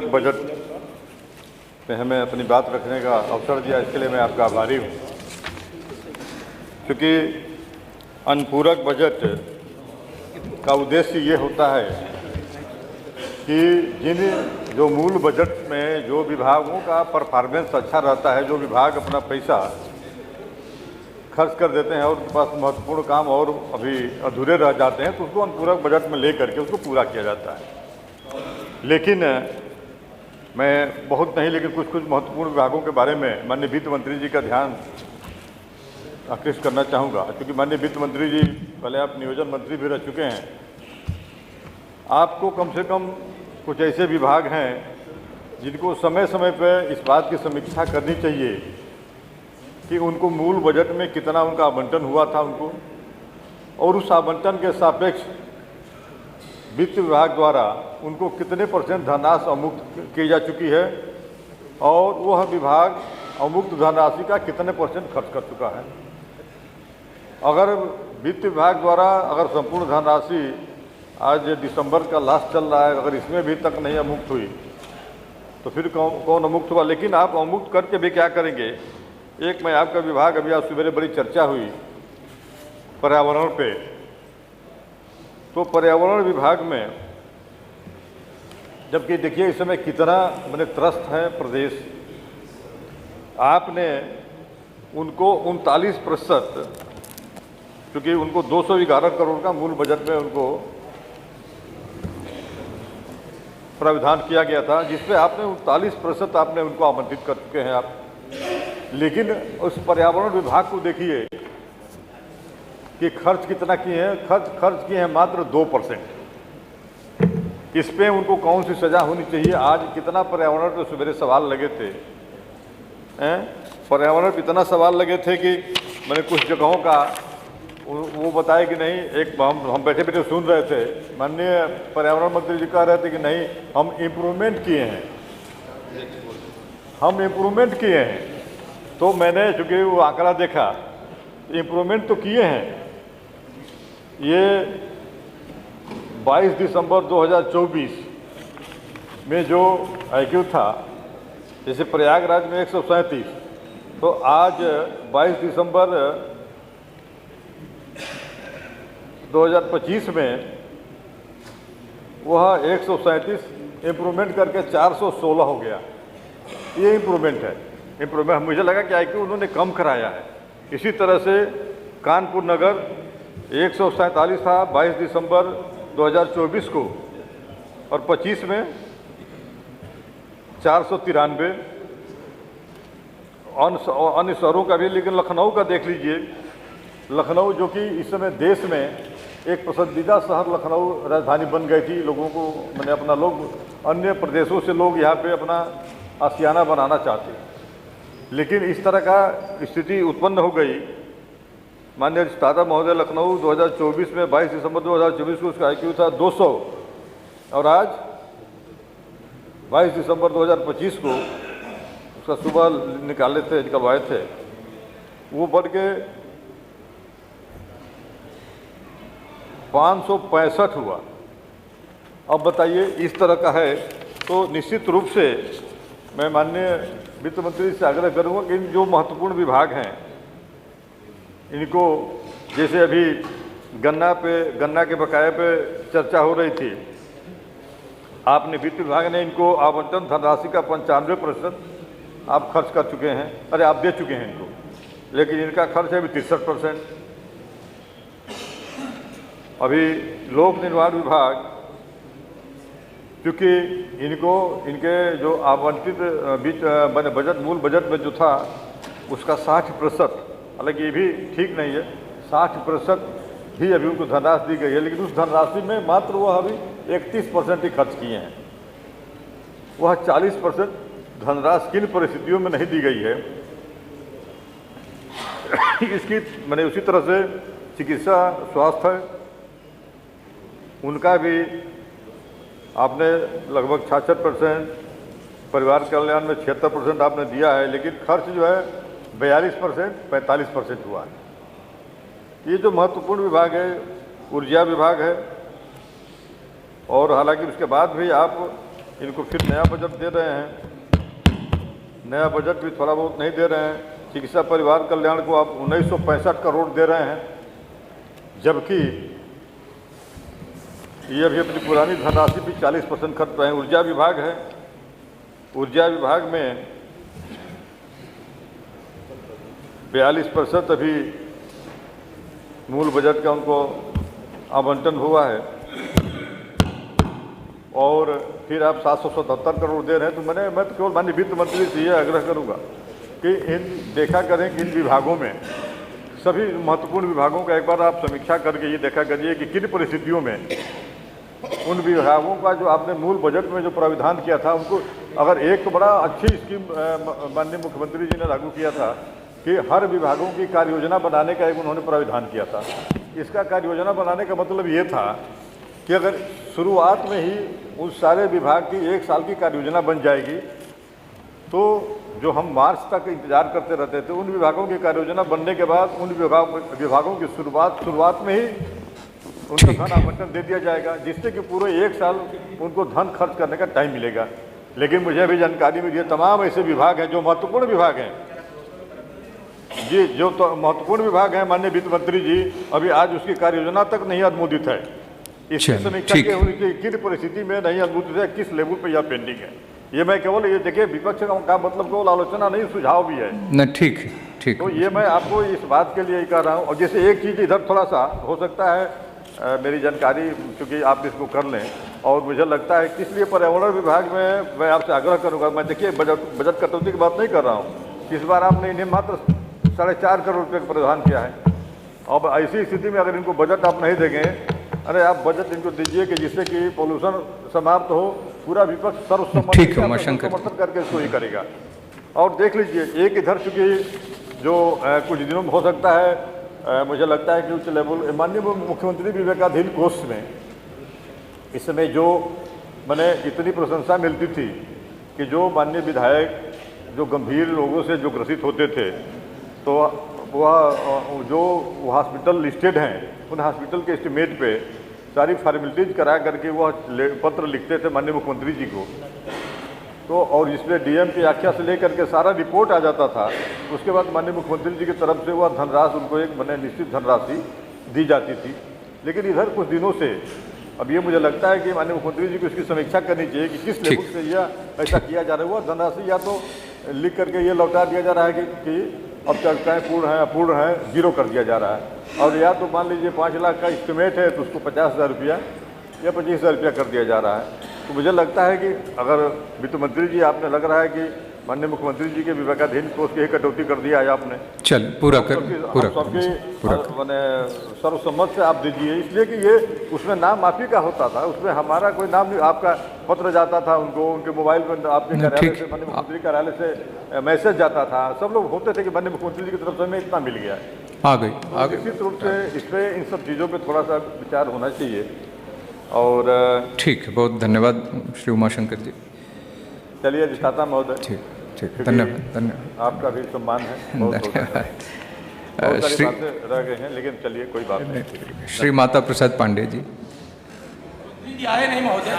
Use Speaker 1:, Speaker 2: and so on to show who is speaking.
Speaker 1: अनुपूरक बजट में हमें अपनी बात रखने का अवसर दिया, इसके लिए मैं आपका आभारी हूँ। क्योंकि अनुपूरक बजट का उद्देश्य ये होता है कि जो मूल बजट में जो विभागों का परफॉर्मेंस अच्छा रहता है, जो विभाग अपना पैसा खर्च कर देते हैं और उनके पास महत्वपूर्ण काम और अभी अधूरे रह जाते हैं, तो उसको अनुपूरक बजट में लेकर के उसको पूरा किया जाता है। लेकिन मैं बहुत नहीं, लेकिन कुछ महत्वपूर्ण विभागों के बारे में माननीय वित्त मंत्री जी का ध्यान आकृष्ट करना चाहूँगा। क्योंकि माननीय वित्त मंत्री जी पहले आप नियोजन मंत्री भी रह चुके हैं, आपको कम से कम कुछ ऐसे विभाग हैं जिनको समय समय पर इस बात की समीक्षा करनी चाहिए कि उनको मूल बजट में कितना उनका आवंटन हुआ था उनको, और उस आवंटन के सापेक्ष वित्त विभाग द्वारा उनको कितने % धनराशि अमुक्त की जा चुकी है और वह विभाग अमुक्त धनराशि का कितने % खर्च कर चुका है। अगर वित्त विभाग द्वारा अगर संपूर्ण धनराशि आज दिसंबर का लास्ट चल रहा है, अगर इसमें भी तक नहीं अमुक्त हुई तो फिर कौन अमुक्त हुआ। लेकिन आप अमुक्त करके भी क्या करेंगे। एक मैं आपका विभाग, अभी आज सवेरे बड़ी चर्चा हुई पर्यावरण पे, तो पर्यावरण विभाग में जबकि देखिए इस समय कितना मैंने त्रस्त है प्रदेश, आपने उनको 39%, क्योंकि उनको 211 करोड़ का मूल बजट में उनको प्राविधान किया गया था, जिसमें आपने 39% आपने उनको आवंटित कर चुके हैं आप। लेकिन उस पर्यावरण विभाग को देखिए कि खर्च कितना किए हैं, खर्च किए हैं मात्र 2%। इस पे उनको कौन सी सज़ा होनी चाहिए। आज कितना पर्यावरण पे सवेरे सवाल लगे थे, पर्यावरण पे इतना सवाल लगे थे कि मैंने कुछ जगहों का वो बताया कि नहीं, एक हम बैठे बैठे सुन रहे थे, माननीय पर्यावरण मंत्री जी कह रहे थे कि नहीं हम इम्प्रूवमेंट किए हैं, हम इम्प्रूवमेंट किए हैं। तो मैंने चूँकि वो आंकड़ा देखा, इम्प्रूवमेंट तो किए हैं। ये 22 दिसंबर 2024 में जो IQ था, जैसे प्रयागराज में 137, तो आज 22 दिसंबर 2025 में वह 137 इम्प्रूवमेंट करके 416 हो गया। ये इम्प्रूवमेंट है। इम्प्रूवमेंट मुझे लगा कि IQ उन्होंने कम कराया है। इसी तरह से कानपुर नगर 147 था 22 दिसंबर 2024 को, और 25 में 493। अन्य शहरों का भी, लेकिन लखनऊ का देख लीजिए, लखनऊ जो कि इस समय देश में एक पसंदीदा शहर लखनऊ राजधानी बन गई थी। लोगों को मैंने अपना लोग अन्य प्रदेशों से लोग यहाँ पे अपना आशियाना बनाना चाहते, लेकिन इस तरह का स्थिति उत्पन्न हो गई। माननीय दादा महोदय लखनऊ 2024 में 22 दिसंबर 2024 को उसका IQ था 200, और आज 22 दिसंबर 2025 को उसका सुबह निकलवाए थे, वो बढ़ के 565 हुआ। अब बताइए इस तरह का है, तो निश्चित रूप से मैं माननीय वित्त मंत्री से आग्रह करूंगा कि इन जो महत्वपूर्ण विभाग हैं इनको, जैसे अभी गन्ना के बकाये पे चर्चा हो रही थी, आपने वित्त विभाग ने इनको आवंटन धनराशि का 95% आप खर्च कर चुके हैं, अरे आप दे चुके हैं इनको, लेकिन इनका खर्च है अभी 63%। अभी लोक निर्माण विभाग, क्योंकि इनके जो आवंटित बजट मूल बजट में जो था उसका 60%, हालांकि ये भी ठीक नहीं है, 60% ही अभी उनको धनराशि दी गई है, लेकिन उस धनराशि में मात्र वह अभी 31% ही खर्च किए हैं। वह 40% धनराशि किन परिस्थितियों में नहीं दी गई है इसकी मैंने उसी तरह से चिकित्सा स्वास्थ्य, उनका भी आपने लगभग 66%, परिवार कल्याण में 76% आपने दिया है, लेकिन खर्च जो है 42%, 45% हुआ है। ये जो महत्वपूर्ण विभाग है ऊर्जा विभाग है, और हालांकि उसके बाद भी आप इनको फिर नया बजट दे रहे हैं, नया बजट भी थोड़ा बहुत नहीं दे रहे हैं। चिकित्सा परिवार कल्याण को आप 1965 करोड़ दे रहे हैं, जबकि ये अभी अपनी पुरानी धनराशि भी 40% खर्च रहे हैं। ऊर्जा विभाग है, ऊर्जा विभाग में 42% अभी मूल बजट का उनको आवंटन हुआ है, और फिर आप 777 करोड़ दे रहे हैं। तो मैं तो केवल माननीय वित्त मंत्री से ये आग्रह करूंगा कि देखा करें कि इन विभागों में, सभी महत्वपूर्ण विभागों का एक बार आप समीक्षा करके ये देखा करिए कि किन परिस्थितियों में उन विभागों का जो आपने मूल बजट में जो प्राविधान किया था, उनको अगर एक तो बड़ा अच्छी स्कीम माननीय मुख्यमंत्री जी ने लागू किया था कि हर विभागों की कार्य योजना बनाने का एक उन्होंने प्राविधान किया था। इसका कार्य योजना बनाने का मतलब ये था कि अगर शुरुआत में ही उस सारे विभाग की 1 साल की कार्य योजना बन जाएगी, तो जो हम मार्च तक इंतजार करते रहते थे, उन विभागों की कार्य योजना बनने के बाद उन विभागों की शुरुआत में ही उनको धन आवंटन दे दिया जाएगा, जिससे कि पूरे 1 साल उनको धन खर्च करने का टाइम मिलेगा। लेकिन मुझे अभी जानकारी मिली है तमाम ऐसे विभाग हैं जो महत्वपूर्ण विभाग हैं जी, जो तो महत्वपूर्ण विभाग हैं, माननीय वित्त मंत्री जी अभी आज उसकी कार्य योजना तक नहीं अनुमोदित है। इसकी समीक्षा की होनी चाहिए किन परिस्थिति में नहीं अनुमोदित है, किस लेवल पर यह पेंडिंग है। ये मैं केवल ये देखिए, विपक्ष का मतलब केवल आलोचना नहीं, सुझाव भी है
Speaker 2: न। ठीक ठीक।
Speaker 1: तो ये मैं आपको इस बात के लिए कह रहा हूँ। और जैसे एक चीज़ इधर थोड़ा सा हो सकता है, मेरी जानकारी चूँकि आप इसको कर लें, और मुझे लगता है कि इसलिए पर्यावरण विभाग में मैं आपसे आग्रह करूँगा। मैं देखिए बजट कटौती की बात नहीं कर रहा हूँ, इस बार आपने इन्हें मात्र 4.5 करोड़ रुपये का प्रावधान किया है। अब ऐसी स्थिति में अगर इनको बजट आप नहीं देंगे, अरे आप बजट इनको दीजिए कि जिससे कि पोल्यूशन समाप्त हो, पूरा विपक्ष समर्थन करके इसको ही करेगा। और देख लीजिए, एक इधर चूँकि जो कुछ दिनों में हो सकता है, मुझे लगता है कि उच्च लेवल माननीय मुख्यमंत्री विवेकाधीन कोष में इस समय जो मैंने इतनी प्रशंसा मिलती थी कि जो माननीय विधायक जो गंभीर रोगों से जो ग्रसित होते थे, तो वह जो हॉस्पिटल लिस्टेड हैं, उन हॉस्पिटल के एस्टिमेट पे सारी फॉर्मेलिटीज करा करके वह पत्र लिखते थे माननीय मुख्यमंत्री जी को। तो और इसमें डीएम की आख्या से लेकर के सारा रिपोर्ट आ जाता था। उसके बाद माननीय मुख्यमंत्री जी की तरफ से वह धनराशि उनको एक निश्चित धनराशि दी जाती थी। लेकिन इधर कुछ दिनों से अब ये मुझे लगता है कि माननीय मुख्यमंत्री जी को इसकी समीक्षा करनी चाहिए कि किस लेवल से यह ऐसा किया जा रहा है। वह धनराशि या तो लिख करके ये लौटा दिया जा रहा है कि अब चर्चाएँ पूर्ण हैं, अपूर्ण हैं, 0 कर दिया जा रहा है, और या तो मान लीजिए 5 लाख का इस्टीमेट है तो उसको 50,000 रुपया या 25,000 रुपया कर दिया जा रहा है। तो मुझे लगता है कि अगर वित्त मंत्री जी, आपने लग रहा है कि माननीय मुख्यमंत्री जी के विवेकाधीन कोष की कटौती कर दिया है आपने,
Speaker 2: चल पूरा कर
Speaker 1: मैंने सर्वसम्मत से आप दीजिए, इसलिए कि ये उसमें नाम आप ही का होता था, उसमें हमारा कोई नाम नहीं। आपका पत्र जाता था उनको, उनके मोबाइल में आपके कार्यालय से, माननीय मुख्यमंत्री कार्यालय से मैसेज जाता था, सब लोग होते थे कि माननीय मुख्यमंत्री जी की तरफ से हमें इतना मिल गया है।
Speaker 2: आ गई
Speaker 1: निश्चित रूप से इस पर इन सब चीज़ों पर थोड़ा सा विचार होना चाहिए। और
Speaker 2: ठीक है, बहुत धन्यवाद श्री उमाशंकर जी।
Speaker 1: चलिए अधिष्ठाता महोदय,
Speaker 2: ठीक ठीक, धन्यवाद।
Speaker 1: आपका भी सम्मान है।
Speaker 2: धन्यवाद।
Speaker 1: बहुत सारी बातें रह गए हैं, लेकिन चलिए कोई बात नहीं।
Speaker 2: श्री माता प्रसाद पांडे जी
Speaker 3: आए नहीं महोदय।